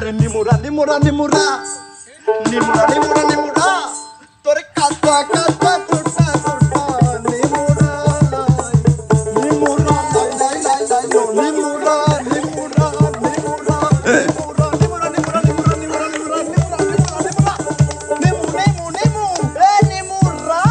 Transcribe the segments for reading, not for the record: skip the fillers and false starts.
Nimura, nimura, nimura, nimura, nimura, nimura, tore kata kata tuta tuta, nimura, nimura, lai lai lai, nimura, nimura, nimura, nimura, nimura, nimura, nimura, nimura, nimura, nimura, nimu, nimu, nimu, nimura.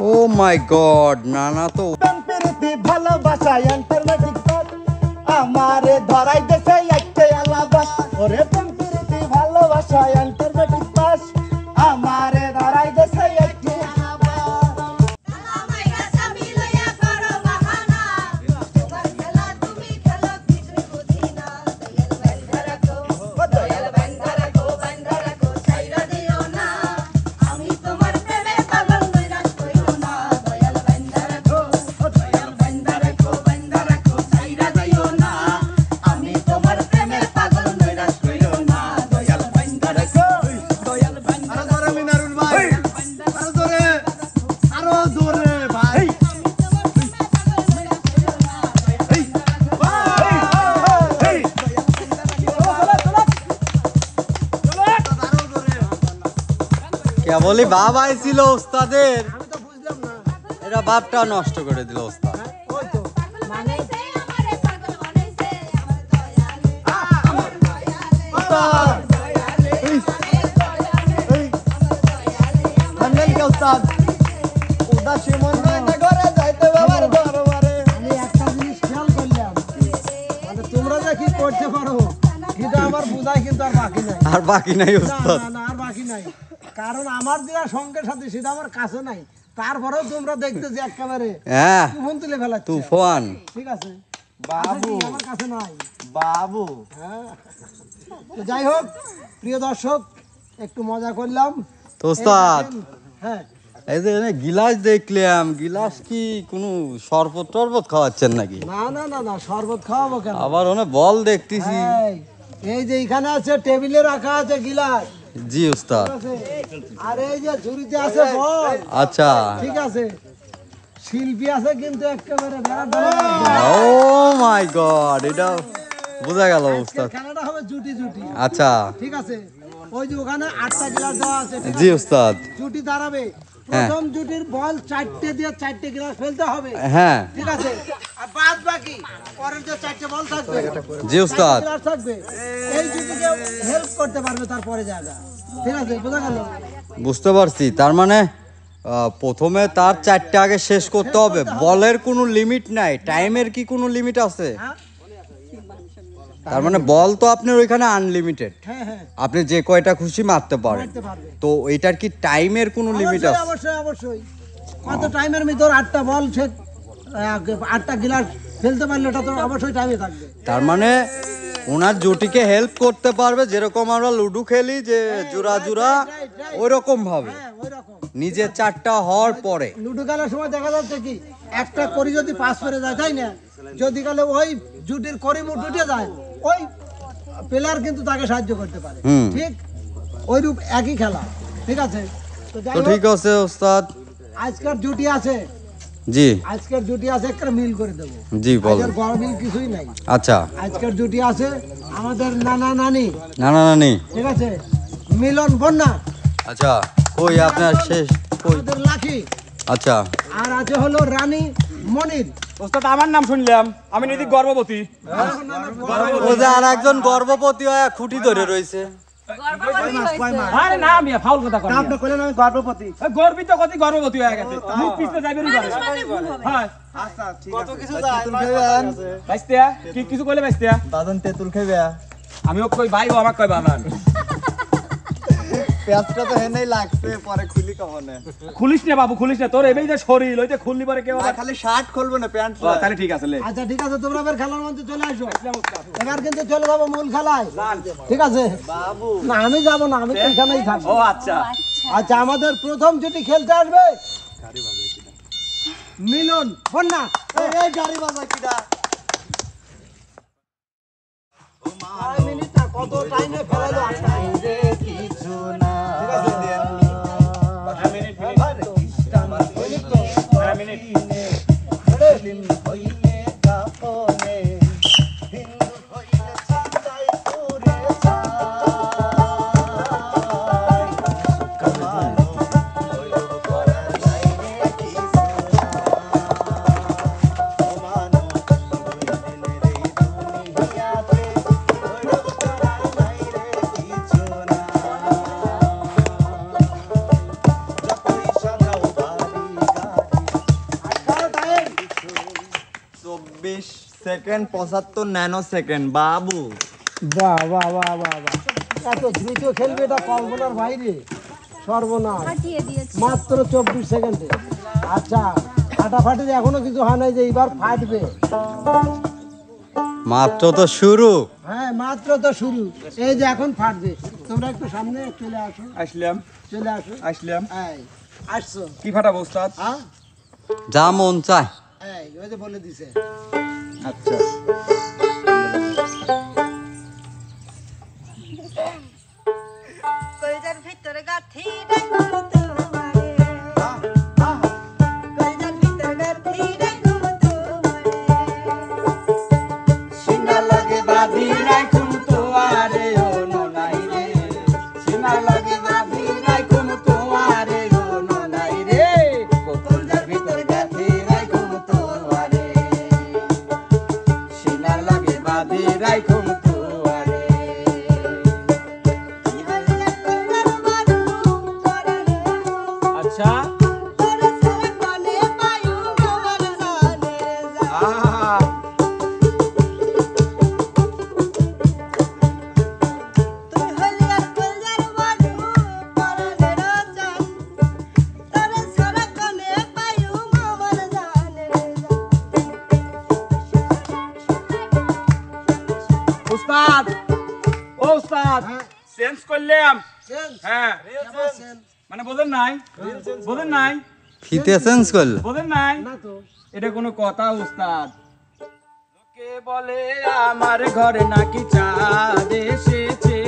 Oh my God, নানা তো ভালোবাসা ইন্টারনেটিক পথ আমারে ধরাই দেশে একটা আলাদা ওরে প্রীতি ভালোবাসা ইন্টারনেটিক পাস আমারে ধরাই দেশে একটা আলাদা আমায় গাছামি লইয়া করো বাহানা তোমার খেলা তুমি খেলো কিছু বুঝি না দয়াল বান্ধা রাখো ছাইরা দিও না আমি তোমার প্রেমে পাগল নৈরাশ কইরো না দয়াল বান্ধা রাখো ছাইরা দিও না আমি তোমার প্রেমে পাগল নৈরাশ কইরো না দয়াল বান্ধা রাখো আরো জোরে মিনারুল ভাই আরো জোরে ভাই কেবলই বাপ আইছিল ওস্তাদের, এটা বাপটা নষ্ট করে দিল ওস্তাদ। তোমরা যে কি করতে পারো এটা আমার বোঝাই কিন্তু আর বাকি নাই ওস্তাদ, আর বাকি নাই, কারণ আমার দেওয়া সঙ্গের সাথে সেটা আমার কাছে নাই, তারপরেও তোমরা দেখতে যে একেবারে তুফান তুলে ফেলাচ্ছ। তুফান ঠিক আছে বাবু, আমার কাছে নাই বাবু। হ্যাঁ, তো যাই হোক প্রিয় দর্শক, একটু মজা করলাম তো ওস্তাদ। হ্যাঁ, এই যে গিলাস দেখলাম, গিলাস কি কোনো শরবত টরবত খাওয়াচ্ছেন নাকি? না না না না, শরবত খাওয়াবো কেন? আবার ওনে বল দেখতেছি। এই যে এখানে আছে, টেবিলে রাখা আছে গিলাস। জি ওস্তাদ। আর এই যে ঝুড়িতে আছে বল। আচ্ছা ঠিক আছে, শিল্পী আছে কিন্তু একেবারে ও মাই গড, এটা বোঝা গেল ওস্তাদ। খেলাটা হবে জুটি জুটি। আচ্ছা ঠিক আছে, ওই যে ওখানে 8টা গ্লাস দেওয়া আছে। জি ওস্তাদ। জুটি দাঁড়াবে, প্রথম জুটির বল 4টে দিয়ে 4টে গ্লাস ফেলতে হবে। হ্যাঁ ঠিক আছে, আর বাদ বাকি পরের যে 4টে বল থাকবে, জি ওস্তাদ, গ্লাস থাকবে, এই জুটিকে হেল্প করতে পারবে তারপরে জায়গা। ঠিক আছে, বোঝা গেল? বুঝতে পারছি। তার মানে প্রথমে তার 4টে আগে শেষ করতে হবে। বলের কোনো লিমিট নাই, টাইমের কি কোনো লিমিট আছে? তার মানে বল তো আপনার ওইখানে আনলিমিটেড, আপনি যে কয়টা খুশি মারতে পারেন। তো এইটার কি টাইমের কোনো লিমিট আছে? অবশ্যই অবশ্যই। কত টাইমের ভিতর 8টা বল সে 8টা গ্লাস ফেলতে পারলে ওটা তো অবশ্যই টাইমে থাকবে। তার মানে ওনার জুটিকে হেল্প করতে পারবে, যেরকম আমরা লুডো খেলি যে জোড়া জোড়া, ওই রকম ভাবে নিজে 4টা হওয়ার পরে। লুডো খেলার সময় দেখা যাচ্ছে কি, একটা করি যদি পাস করে যায়, তাই না? যদি গেলে ওই জুটির করি উঠে যায়, ওই প্লেয়ার কিন্তু তাকে সাহায্য করতে পারে। ঠিক ওই রূপ একই খেলা। ঠিক আছে, তো ঠিক আছে ওস্তাদ, আজকের জুটি আছে জি আজকের জুটি আছে একটা মিল করে দেবো। জি বল। আজকের গরমিল কিছুই নাই। আচ্ছা আজকের জুটি আছে আমাদের নানা নানি, না না না নি ঠিক আছে, মিলন বন্যা, আচ্ছা কই আপনার শেষ কই আমাদের লাখি, আচ্ছা আর আছে হলো রানী মনির। ওস্তাদ আমার নাম শুনলাম, আমি নিজে গর্ভবতী। ও যে আর একজন গর্ভবতী হয়ে খুঁটি ধরে রয়েছে। আরে না মিয়া ফাউল কথা করেন। আপনি কইলেন আমি গর্ভবতী। গর্বিত কতি গর্ভবতী হয়ে গেছে, মুখ পিছতে যাইবেনই পারে। হ্যাঁ আচ্ছা ঠিক কত আছে। কিছু তেঁতুল খাইবেন? বাইস্তিয়া কি কিছু কইলে বাইস্তিয়া দাদন তেঁতুল খাইবে? আমিও কই ভাই ও আমাকে কই বানান। পেঁয়াজটা তো হেনেই লাগছে, পরে খুলি কখনে। খুলিস না বাবু, খুলিস না, তোর এবেই যে শরীর ওইতে খুললি পরে কেউ আবার। খালি শার্ট খুলবো না, প্যান্ট। ও, তাহলে ঠিক আছে লে। আচ্ছা ঠিক আছে, তোমরা এবার খেলার মধ্যে চলে আসো। এবার কিন্তু চলে যাবো মূল খেলায়, ঠিক আছে? বাবু না আমি যাবো না, আমি তো এখানেই থাকবো। ও আচ্ছা আচ্ছা আমাদের প্রথম জুটি খেলতে আসবে মিলন বন্যা। এই গাড়ি বাজায় কিডা? কত টাইমে ফেলাইলো কিছু না। মুসলিম হইলে কাফনে, হিন্দু হইলে চিন্তায় পড়ে যায়। কামানো হইল করা নাই রে কিছু না। কামানো হইলে রে দুনিয়াতে হইল করা নাই রে কিছু না। যতই সাজাও বাড়ি গাড়ি, 24 সেকেন্ড 75 ন্যানো সেকেন্ড। বাবু বাহ বাহ বাহ বাহ বাহ, এত দ্রুত খেলবে এটা কল্পনার বাইরে, সর্বনাশ। ফাটিয়ে দিয়েছে। মাত্র 24 সেকেন্ডে। আচ্ছা ফাটাফাটি এখনো কিছু হয় নাই যে এবার ফাটবে। মাত্র তো শুরু। হ্যাঁ মাত্র তো শুরু, এই যে এখন ফাটবে। তোমরা একটু সামনে চলে আসো, আসলাম চলে আসো। আসলাম। এই আসছো, কি ফাটাবো ওস্তাদ? হ্যাঁ যা মন চায়। এই ওই যে বলে দিছে। আচ্ছা কইজার ভিতরে গাথি রাখো তোমারে, কইজার ভিতরে গাথি রাখো তোমারে, সিনা লাগে বাঁধি রাখুম তোয়ারে ও ননাই রে, সিনা লাগে বাঁধি রাখুম তোয়ারে ও ননাই রে, কলজার ভিতর গাঁথি রাখুম তোয়ারে, সিনা লাগে বাঁধি রাখুম তোয়ারে। তুই হইলে কইজার মারু পরারে, আচ্ছা তোরে সারা কোনে পায়ু আমার জানে যা। আহা তুই হইলে কইজার মারু পরারে রাজান, তোরে সারা কোনে পায়ু আমার জানে যা। উস্তাদ, ও উস্তাদ, সেন্স করলাম। হ্যাঁ মানে বোঝেন নাই, বোঝেন নাই, ফিতে চেঞ্জ করলো। বোঝেন নাই, না তো এটা কোনো কথা উস্তাদ? লোকে বলে আমার ঘরে নাকি চাঁদ এসেছে,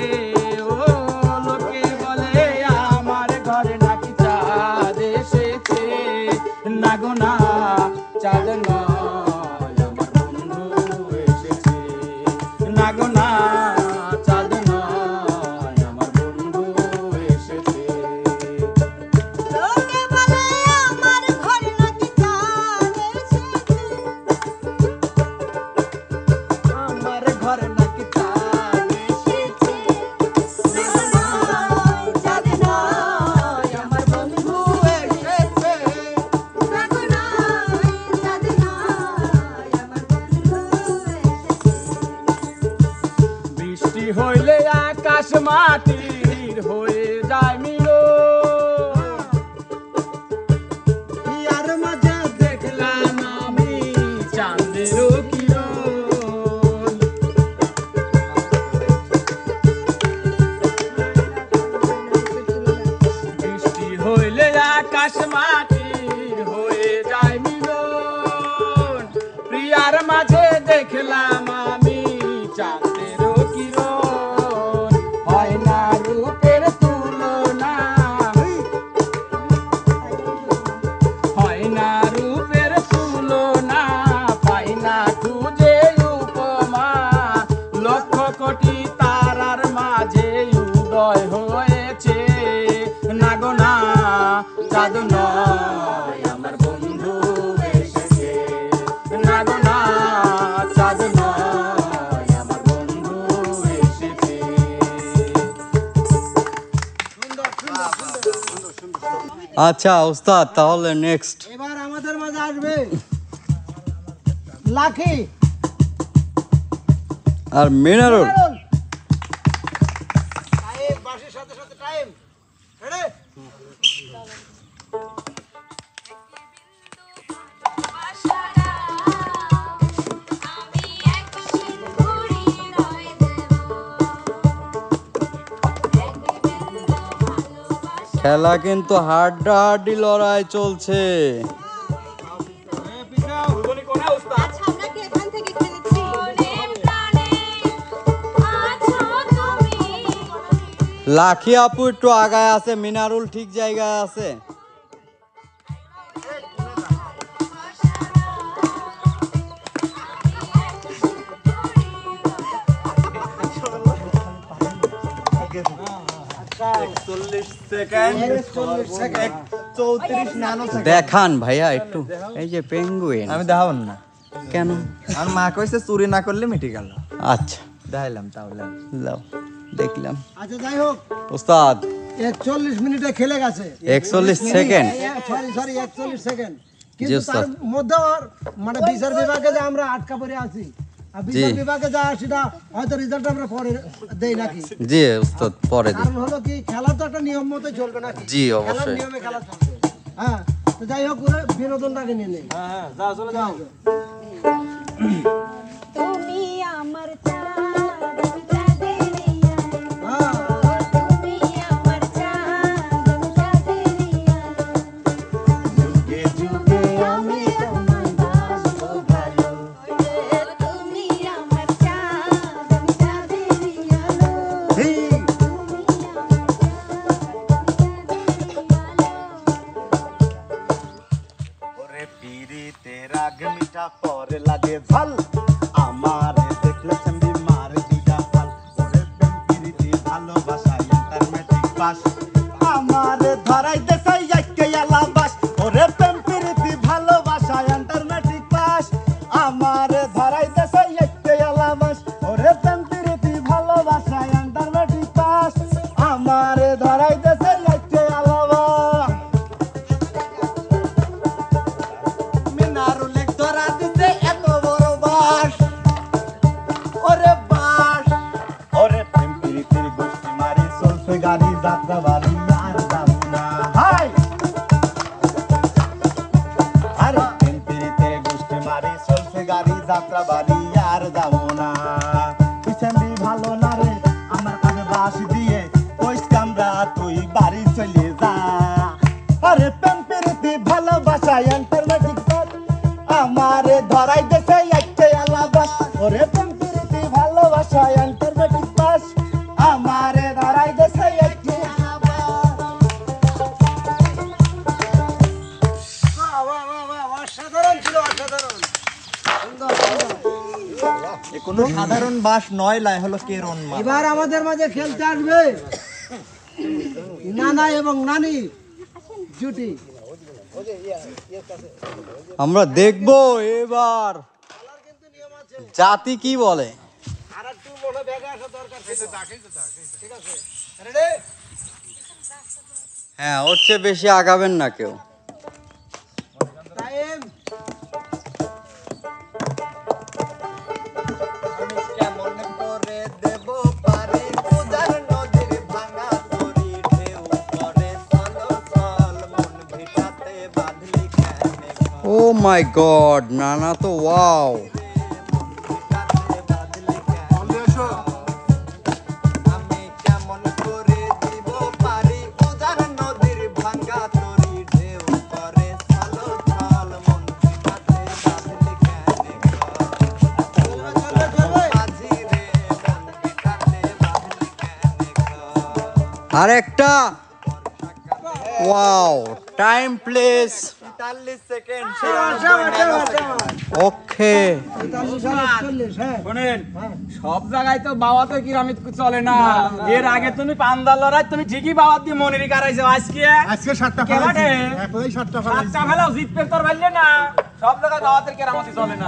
ও লোকে বলে আমার ঘরে নাকি চাঁদ এসেছে, না গো না চাঁদ নয় আমার বন্ধু এসেছে, না গো না চাঁদ নয় আমার বন্ধু এসেছে। লোকে বলে আমার ঘরে নাকি চাঁদ এসেছে, আমার ঘরে নাকি চাঁদ এসেছে, চাঁদ নয় আমার বন্ধু এসেছে, চাঁদ নয় চাঁদ নয় আমার বন্ধু এসেছে। বৃষ্টি হইলে আকাশ মাটির হয়ে যায় মিলো, ইয়ার মাঝে দেখলাম আমি চাঁদেরও কিরণ, বৃষ্টি হইলে আকাশ মাটির হয়ে যায় মিলন, প্রিয়ার মাঝে দেখলাম আমি চাঁদেরও কিরণ, হয় না রূপের তুলনা আচ্ছা ওস্তাদ, তাহলে নেক্সট এবার আমাদের মাঝে আসবে লাকি আর মিনারুল। টাইম বাসের সাথে সাথে টাইম রেডি খেলা কিন্তু হাড্ডাহাড্ডি লড়াই চলছে। আচ্ছা আমরা কি এখান থেকে খেলেছি লাখি আপু একটু আগায় আছে, মিনারুল ঠিক জায়গায় আছে। দেখান ভাইয়া একটু, এই যে পেঙ্গুইন। আমি দেখাবো না, কেন? আমার মা কইছে চুরি না করলে মিটে গেল। আচ্ছা দেখাইলাম তাহলে। যাও, দেখলাম। আচ্ছা যাই হোক ওস্তাদ 41 মিনিটে খেলে গেছে 41 সেকেন্ড। সরি 41 সেকেন্ড, জি, কিন্তু ওস্তাদ। তার মধ্যে মানে বিচার বিভাগে যে আমরা আটকা পড়ে আছি, আর বিচার জি। বিভাগে যা সেটা হয়তো রেজাল্ট আমরা পরে দেই নাকি, জি ওস্তাদ, পরে দিই। কারণ হলো কি খেলা তো একটা নিয়ম মতো চলবে নাকি, জি, খেলার অবশ্যই। নিয়মে খেলা চলবে। হ্যাঁ, তো যাই হোক পুরো বিনোদনটাকে নিয়ে নেই। যাও তুমি আমার চাঁদ চাঁদেরিয়া হ্যাঁ তুমি আমার চাঁদ চাঁদেরিয়া যুগে যুগে আমি তোমায় বাসবো ভালো তুমি আমার চাঁদ চাঁদেরিয়া ওরে পিরিতে রাগ মিঠা পরে লাগে ঝাল, আমারে দেখলে চন্দি মারে দুটা ফাল। ওরে প্রেম পিরিতি ভালোবাসা ইন্টারমেট্রিক পাস, আমারে ধরাই দেশাই একে আলাবাস। ওরে প্রেম পিরিতি ভালোবাসা ইন্টারমেট্রিক পাস, আমারে ধরাই দেশাই একে আলাবাস। ওরে প্রেম পিরিতি ভালোবাসা ইন্টারমেট্রিক পাস, আমারে ধরাই দেশাই একে আলাবাস। মিনারুলে ধরা দিতে এত বড় বাস, ওরে বাস। ওরে প্রেম প্রীতির গোষ্ঠী মারি চলছে গাড়ি যাত্রা বাড়ি আর যাবো না। হাই আরে প্রেম প্রীতির গোষ্ঠী মারি চলছে গাড়ি যাত্রা বাড়ি আর যাবো না। পিছন্দি ভালো না রে আমার কাছে বাস দিয়ে কইস কামরা তুই বাড়ি চলে যা। আরে প্রেম প্রীতি ভালোবাসা ইন্টারনেটিক পাস, আমারে ধরাই দেশে একে আলাবাস। ওরে প্রেম প্রীতি ভালোবাসা ইন্টারনেটিক পাস, আমারে ধরাই দেশে একে আলাবাস। বাহ, বাহ, বাহ, বাহ, অসাধারণ ছিল, অসাধারণ সুন্দর, সুন্দর। এ কোনো সাধারণ বাস নয়, লাই হলো কেরন মাছ। এবার আমাদের মাঝে খেলতে আসবে নানা এবং নানি জুটি। আমরা দেখবো এবার জাতি কি বলে। হ্যাঁ, ওর চেয়ে বেশি আগাবেন না কেউ। টাইম কেমন করে দেব পারি পূজার নদীর ভাঙা তরি ঢেউ করে চলো চল মন ভিটাতে বাঁধলি কেনে ও মাই গড, নানা তো ওয়াও। আমি কেমন করে দিব পারি পূজার নদীর ভাঙা তরি ঢেউ করে চলো চল মন ভিটাতে বাঁধলি কেনে মাঝি রে মন ভিটাতে বাঁধলি কেনে আরেকটা ওয়াও, টাইম প্লেস 40 সেকেন্ড ওকে। 40, হ্যাঁ শোনেন, সব জায়গায় তো বাবাতে কিরামিত চলে না। এর আগে তুমি পান্দার লড়াই তুমি ঠিকই বাবার দিয়ে মনেরই কারাইছো। আজকে আজকে 7টা কেবাটে? একলাই 7টা বাচ্চা ফেলাও জিতবে তোর ভাইলে না। সব জায়গায় বাবাতের কেরামতি চলে না।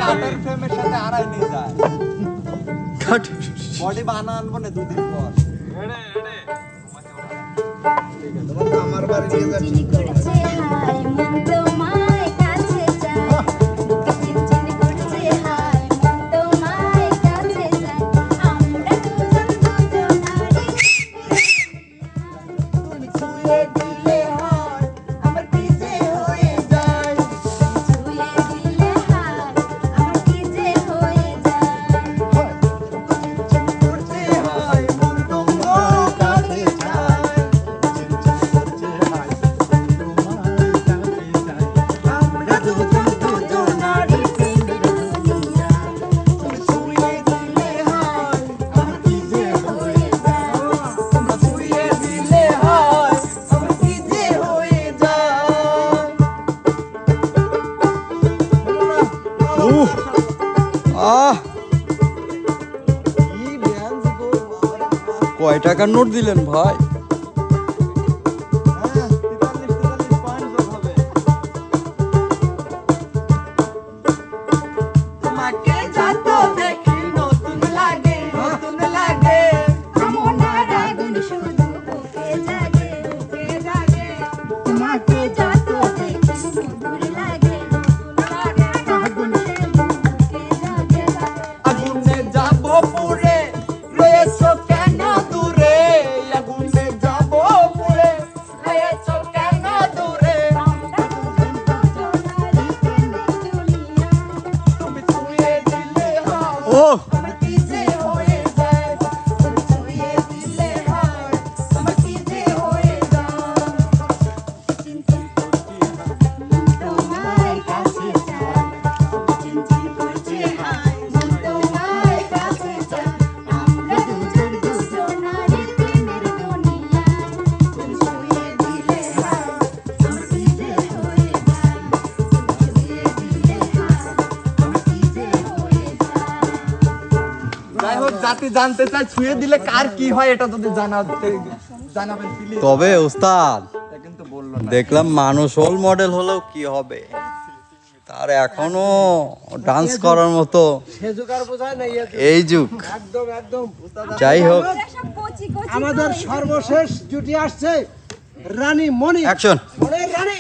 নাটের ফ্রেমের সাথে আড়াই নিয়ে যায় বডি বানানো আনবো না দুদিন পর। আমার বাড়ি নিয়ে যাচ্ছি চিনচিন করছে হায় মন তোমায় কাছে চায় চিনচিন করছে হায় মন তোমায় কাছে চায় আমরা দুজন দুজনারি তুমি ছুঁয়ে দিলে হায় আমার কি যে হয়ে যায় ছুঁয়ে দিলে হায় আমার কি যে হয়ে যায় করছে হাই মন তোমার কাছে চায় আমরা দুজন দুজনারি প্রেমের দুনিয়া তুমি ছুঁয়ে দিলে হাই আমার কি যে হয়ে যায় তোমরা ছুঁয়ে দিলে হাই আমার কি যে হয়ে যায় উহ আহ কি ড্যান্স গো কয় টাকার নোট দিলেন ভাই? হ্যাঁ 43 পয়েন্ট হবে তোমাকে যত দেখি নতুন লাগে কামনার আগুন শুধু বুকে জাগে তোমাকে যত দেখি মধুর লাগে আগুন শুধু বুকে জাগে আগুনে যাব পুড়ে রয়েছো কেন দূরে আগুনে যাব পুড়ে রয়েছো কেন দূরে আমরা দুজন দুজনারি প্রেমের দুনিয়া তুমি ছুঁয়ে দিলে হয় ও আমার কি যে হয়ে যায় তুমি ছুঁয়ে দিলে হয় আমার কি যে হয়ে যায় চিনচিন মন তোমায় কাছে চায় চিনচিন করছে হায় মন তোমায় কাছে চায় আমরা দুজন দুজনারি প্রেমের দুনিয়া তুমি ছুঁয়ে দিলে হায় আমার কি যে হয়ে যায় ছুঁয়ে দিলে হায় আমার কি যে হয়ে যায় যাই হোক জাতি জানতে চাই ছুঁয়ে দিলে কার কি হয় এটা যদি জানাবেন প্লিজ তবে ওস্তাদ এটা কিন্তু বললো না দেখলাম মানুষ হোল মডেল হলেও কি হবে, তার এখনো ডান্স করার মতো সে যুগ আর বোঝায় না ইয়ে যুগ। এই যুগ। একদম একদম যাই হোক, আমাদের সর্বশেষ জুটি আসছে রানী মণি অ্যাকশন। মণির রানী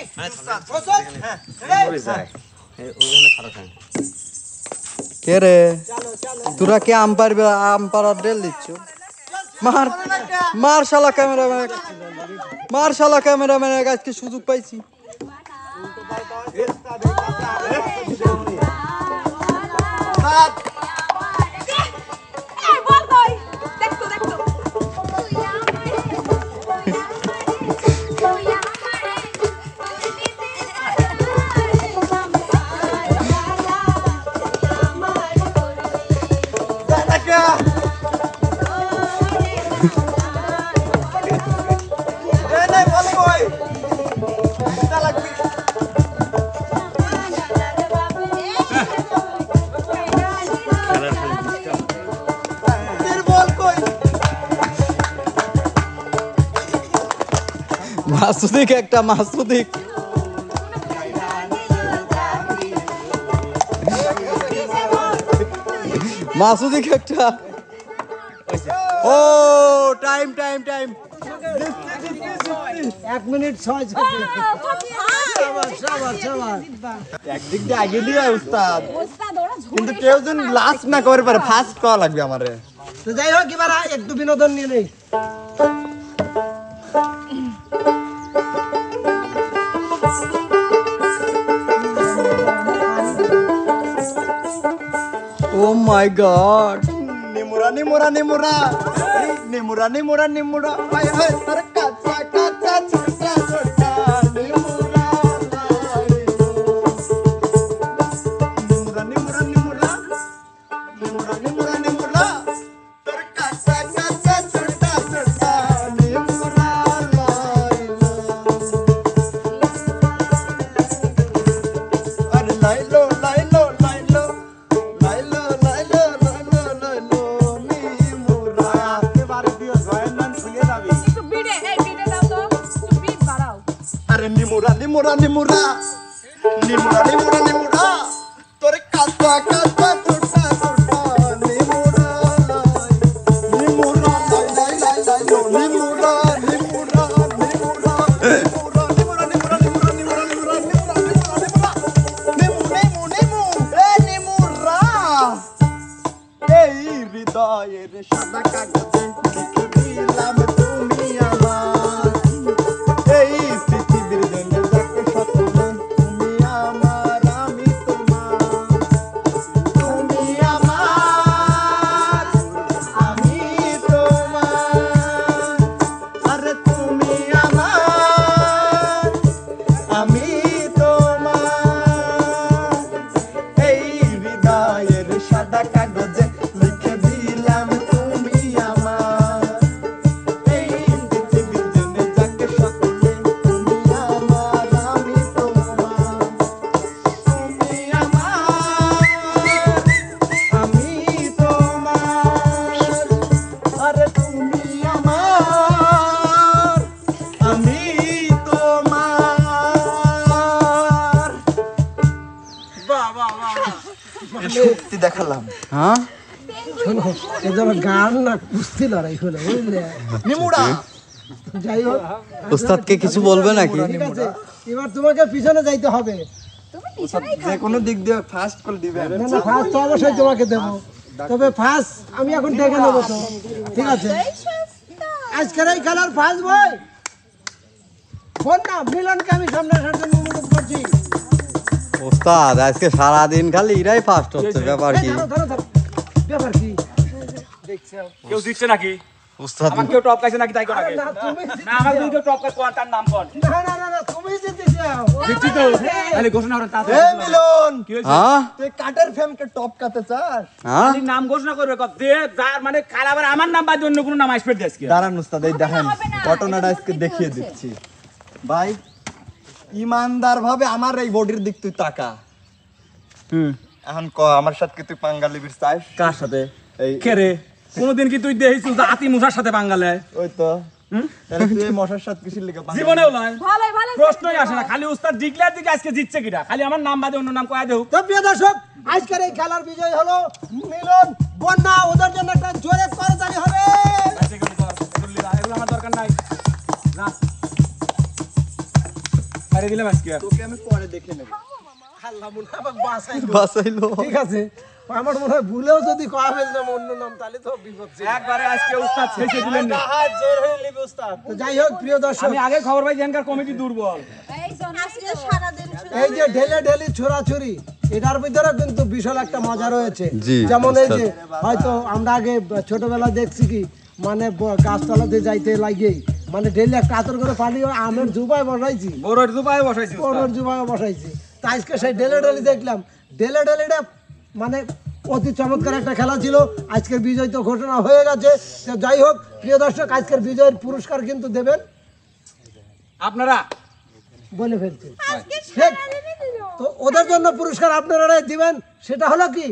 কে রে তোরা কে আম্পায়ার ডেল দিচ্ছ? মার মার শালা ক্যামেরাম্যান, মার শালা ক্যামেরাম্যানের আজকে সুযোগ পাইছি। মাসুদিক একটা মাসুদিক মাসুদিক একটা। ও time time time 1 minute 6 second শাবাশ শাবাশ শাবাশ একদিক দিয়ে আগে দিয়ে উস্তাদ কিন্তু কেউ যেন লাস্ট না করে পারে ফার্স্ট করা লাগবে আমারে তো যাই হোক এবার একটু বিনোদন নিয়ে নেই ও মাই গড নিমুরা নিমুরা নিমুরা নিমুরা নিমুরা নিমুরা হায় হায় তোর কাঁচা কাঁচা ছোটা ছোটা নিমুরা নিমুরা নিমুরা নিমুরা নিমুরা নিমুরা নিমুরা তোর কাঁচা কাঁচা ছোটা ছোটা নিমুরা আরে লাইলো লাইলো লাইলো লাইলো লাইলো লাইলো লাইলো নিমুরা এবারে দিও জয়েন নাম শুনে যাবি আরে নিমুরা নিমুরা নিমুরা নিমুরা নিমুরা নিমুরা তোরে কাঁচা কাঁচা ছোটা ছোটা নিমুরা নিমুরা লাই লাই লাই লাই নিমুরা নিমুরা দেখালাম। হ্যাঁ শোনো এ যেন গান না কুস্তি লড়াই হলো বুঝলে নিমুড়া যাই হোক ওস্তাদকে কিছু বলবে নাকি? ঠিক আছে এবার তোমাকে পিছনে যাইতে হবে। তুমি পিছনেই যে কোনো দিক দিয়ে ফার্স্ট কল দিবেন। না না ফার্স্ট তো অবশ্যই তোমাকে দেবো, তবে ফার্স্ট আমি এখন দেখে নেবো তো, ঠিক আছে? এই সস্তা। আজকের এই খেলার ফার্স্ট বই ফোন না মিলনকে আমি সামনে আসার জন্য অনুরোধ করছি। ওস্তাদ আজকে সারাদিন খালি এরাই ফার্স্ট হচ্ছে, ব্যাপার এই কি? ধরো ধরো ধরো ব্যাপার কি? কেউ জিতছে নাকি? ওস্তাদ আমার কেউ টপকাইছে নাকি তাই কোন আগে? না তুমি না আমার কেউ টপকাই কোন তার নাম কোন? না না না না তুমি জিতে যাও। জিতছি তো। তাহলে ঘোষণা করেন তাতে। এই মিলন, কি হয়েছে? হ্যাঁ তুই কাটের ফেমকে টপকাতে চাস? হ্যাঁ খালি নাম ঘোষণা করবে কত দে যার মানে খারাপ আর আমার নাম বাদ দিয়ে অন্য কোনো নাম আসবে আজকে। দাঁড়ান উস্তাদ, এই দেখেন হবে না, ঘটনাটা আজকে দেখতে দেখিয়ে হচ্ছে। দিচ্ছি। ভাই ইমানদার ভাবে আমার এই বডির দিক তুই তাকা। এখন ক আমার সাথে কি তুই পাঙ্গা লিবির চাস? কার সাথে? এই কে রে? কোনদিন কি তুই দেখিস জাতি মুসার সাথে বাঙ্গালে? ওই তো তাহলে তুই এই মশার সাথে কিসের লিগে পাঙ্গা জীবনেও নয়। ভালোই ভালো। প্রশ্নই আসে না। খালি উস্তাদ ডিক্লেয়ার দিকে আজকে জিতছে কিনা? খালি আমার নাম বাদে অন্য নাম কয়া দেও। তো প্রিয় দর্শক আজকের এই খেলার বিজয় হলো মিলন বন্যা, ওদের জন্য একটা জোরে করতালি হবে। এগুলো আমার দরকার নাই। না। আরে দিলাম আজকে। তোকে আমি পরে দেখে নেব। আল্লাহ মনে হয় আমাকে বাঁচাইলো। বাঁচাইলো। ঠিক আছে আমার মনে হয় ভুলেও যদি কয়া ফেলতাম অন্য নাম তাহলে তো বিপদ ছিল। একবারে আজকে উস্তাদ শেষে দিলেন না। তো যাই হোক প্রিয় দর্শক আমি আগে খবর পাই জেনকার কমিটি দুর্বল। এই জন্য আজকে সারাদিন শুধু এই যে ঢেলে ঢেলি ছোড়াছুরি এটার ভিতরে কিন্তু বিশাল একটা মজা রয়েছে। জি, যেমন এই যে হয়তো আমরা আগে ছোটবেলা দেখছি কি মানে গাছতলাতে যাইতে লাগেই মানে ঢেলে একটা আতর করে পানি আমের জুবায় বসাইছি, বড় দুপায় বসাইছি উস্তাদ। পনেরো জুবায় বসাইছি। তা আজকে সেই ঢেলে ঢেলি দেখলাম, ঢেলে ঢেলিটা মানে অতি চমৎকার একটা খেলা ছিল। আজকের বিজয় তো ঘোষণা হয়ে গেছে। তো যাই হোক প্রিয় দর্শক আজকের বিজয়ের পুরস্কার কিন্তু দেবেন আপনারা বলে ফেলছি। আজকে ঠিক। সারাদিনই দিল। তো ওদের জন্য পুরস্কার আপনারা দিবেন, সেটা হলো কি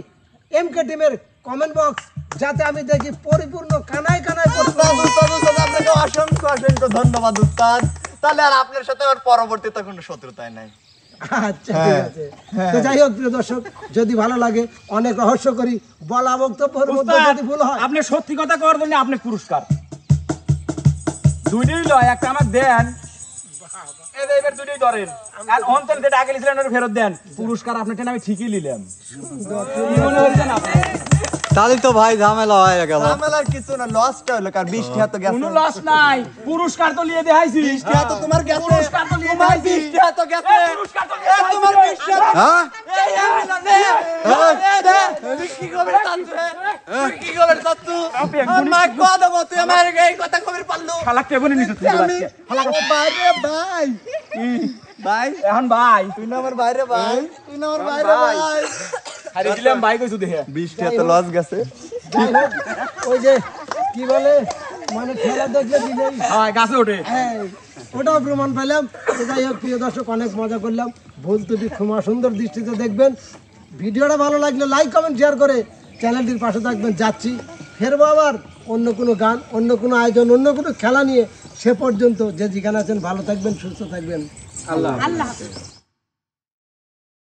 এমকে টিমের কমেন্ট বক্স, যাতে আমি দেখি পরিপূর্ণ কানায় কানায় উস্তাদ উস্তাদ উস্তাদ আপনাকে অসংখ্য অসংখ্য ধন্যবাদ উস্তাদ। তাহলে আর আপনার সাথে আর পরবর্তীতে কোনো শত্রুতাই নাই। আচ্ছা ঠিক আছে। তো যাই হোক প্রিয় দর্শক যদি ভালো লাগে অনেক রহস্য করি বলা বক্তব্যের মধ্যে উস্তাদ, যদি ভুল হয় আপনি সত্যি কথা করার জন্য আপনি পুরস্কার দুইটাই লয়, একটা আমার দেন। এই যে এবার দুইটাই ধরেন। আর অন্তর যেটা আগে লিছিলেন ওটা ফেরত দেন। পুরস্কার আপনার টেনে আমি ঠিকই নিলাম। কি মনে হচ্ছে না আপনার? তাহলে তো ভাই ঝামেলা হয়ে গেল। ঝামেলার কিছু না, লসটা হলো কার 20 টাকা তো গেছে। কোনো লস নাই, পুরস্কার তো লিয়ে দেখাইছি। 20 টাকা তো তোমার গেছে। পুরস্কার তো লিয়ে তোমার দেখাইছি। 20 টাকা তো গেছে। এই পুরস্কার তো লিয়ে তোমার দেখাইছি। 20 টাকা। হ্যাঁ এই মিলন নে। তুই কি খবর জানছে? তুই কি খবর জানতু? আপনি এক আর মা কথা বল, তুই আমার এই কথা খবর পারলু। শালাক টেবনে নিছিস তুই আমি আজকে। বাইরে ভাই। ভাই এখন ভাই তুই না আমার বাইরে ভাই। তুই না আমার বাইরে ভাই। হারিয়ে দিলাম ভাই কইছু দেখে। 20 টাকা তো লস গেছে। যাই হোক ওই যে কি বলে মানে খেলা দেখলে দিলেই হ্যাঁ গাছে ওঠে। হ্যাঁ, ওটাও প্রমাণ পেলাম। তো যাই হোক প্রিয় দর্শক অনেক মজা করলাম। ভুল ত্রুটি ক্ষমা সুন্দর দৃষ্টিতে দেখবেন। ভিডিওটা ভালো লাগলে লাইক কমেন্ট শেয়ার করে চ্যানেলটির পাশে থাকবেন। যাচ্ছি ফেরবো আবার অন্য কোনো গান, অন্য কোনো আয়োজন, অন্য কোনো খেলা নিয়ে। সে পর্যন্ত যে যেখানে আছেন ভালো থাকবেন, সুস্থ থাকবেন। আল্লাহ আল্লাহ হাফেজ।